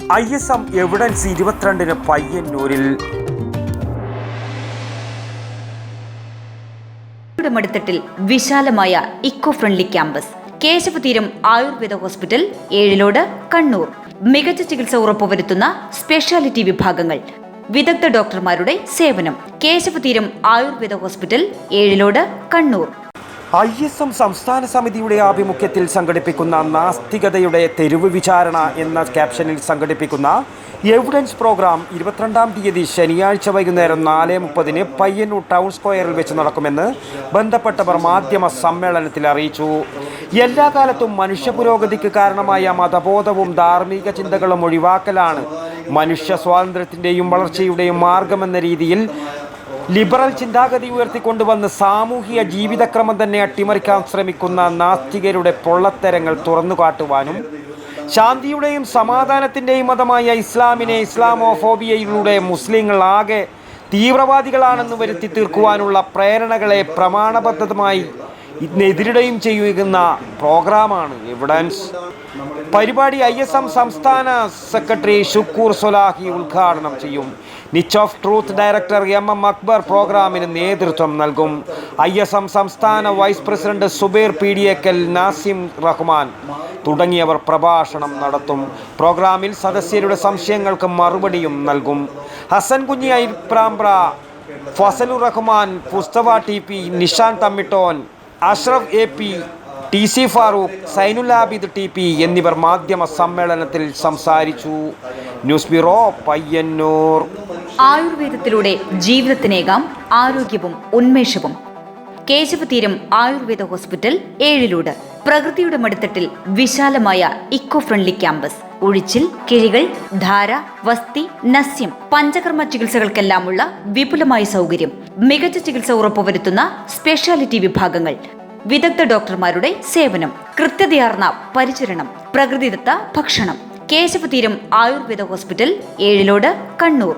ISM evidence 22-ന് പയ്യന്നൂരിൽ. മടിത്തട്ടിൽ വിശാലമായ eco friendly campus. Keshavatheeram Ayurveda hospital, Ezhilode, Kannur. മികച്ച ചികിത്സ ഉറപ്പുവരുത്തുന്ന സ്പെഷ്യാലിറ്റി വിഭാഗങ്ങൾ, വിദഗ്ധ ഡോക്ടർമാരുടെ സേവനം. കേശവതീരം ആയുർവേദ ഹോസ്പിറ്റൽ, ഏഴിലോട്, കണ്ണൂർ. ISM സംസ്ഥാന സമിതിയുടെ ആഭിമുഖ്യത്തിൽ സംഘടിപ്പിക്കുന്ന നാസ്തികതയുടെ തെരുവ് വിചാരണ എന്ന ക്യാപ്ഷനിൽ സംഘടിപ്പിക്കുന്ന എവിഡൻസ് പ്രോഗ്രാം 22-ാം തീയതി ശനിയാഴ്ച വൈകുന്നേരം 4:30-ന് പയ്യന്നൂർ ടൗൺ സ്ക്വയറിൽ വെച്ച് നടക്കുമെന്ന് ബന്ധപ്പെട്ടവർ മാധ്യമ സമ്മേളനത്തിൽ അറിയിച്ചു. എല്ലാ കാലത്തും മനുഷ്യ പുരോഗതിക്ക് കാരണമായ മതബോധവും ധാർമ്മിക ചിന്തകളും ഒഴിവാക്കലാണ് മനുഷ്യ സ്വാതന്ത്ര്യത്തിൻ്റെയും വളർച്ചയുടെയും മാർഗമെന്ന രീതിയിൽ ലിബറൽ ചിന്താഗതി ഉയർത്തിക്കൊണ്ടുവന്ന് സാമൂഹിക ജീവിതക്രമം തന്നെ അട്ടിമറിക്കാൻ ശ്രമിക്കുന്ന നാസ്തികരുടെ പൊള്ളത്തരങ്ങൾ തുറന്നുകാട്ടുവാനും ശാന്തിയുടെയും സമാധാനത്തിൻ്റെയും മതമായ ഇസ്ലാമിനെ ഇസ്ലാമോഫോബിയയിലൂടെ മുസ്ലിങ്ങൾ ആകെ തീവ്രവാദികളാണെന്ന് വരുത്തി തീർക്കുവാനുള്ള പ്രേരണകളെ പ്രമാണബദ്ധമായി ഇതിനെതിരിടുകയും ചെയ്യുന്ന പ്രോഗ്രാമാണ് എവിഡൻസ്. പരിപാടി ISM സംസ്ഥാന സെക്രട്ടറി ഷുക്കൂർ സൊലാഹി ഉദ്ഘാടനം ചെയ്യും. Niche of truth director MM Akbar പ്രോഗ്രാമിന് നേതൃത്വം നൽകും. ISM സംസ്ഥാന വൈസ് പ്രസിഡന്റ് സുബൈർ PDAക്കൽ, നാസിം റഹ്മാൻ തുടങ്ങിയവർ പ്രഭാഷണം നടത്തും. പ്രോഗ്രാമിൽ സദസ്യരുടെ സംശയങ്ങൾക്ക് മറുപടിയും നൽകും. ഹസൻ കുഞ്ഞി ഐപ്രാമ്പ്ര, Fazlur Rahman, Mustafa TP, Nishan തമ്മിട്ടോൻ, Ashraf AP, TC Farooq, Zainul Abid TP എന്നിവർ മാധ്യമ സമ്മേളനത്തിൽ സംസാരിച്ചു. News bureau, Payyanur. ആയുർവേദത്തിലൂടെ ജീവിതത്തിനേകാം ആരോഗ്യവും ഉന്മേഷവും. കേശവതീരം ആയുർവേദ ഹോസ്പിറ്റൽ, ഏഴിലോട്. പ്രകൃതിയുടെ മടിത്തട്ടിൽ വിശാലമായ ഇക്കോ ഫ്രണ്ട്ലി ക്യാമ്പസ്. ഒഴിച്ചിൽ, കിഴികൾ, ധാര, വസ്തി, നസ്യം, പഞ്ചകർമ്മ ചികിത്സകൾക്കെല്ലാമുള്ള വിപുലമായ സൗകര്യം. മികച്ച ചികിത്സ ഉറപ്പുവരുത്തുന്ന സ്പെഷ്യാലിറ്റി വിഭാഗങ്ങൾ, വിദഗ്ധ ഡോക്ടർമാരുടെ സേവനം, കൃത്യതയാർന്ന പരിചരണം, പ്രകൃതിദത്ത ഭക്ഷണം. കേശവതീരം ആയുർവേദ ഹോസ്പിറ്റൽ, ഏഴിലോട്, കണ്ണൂർ.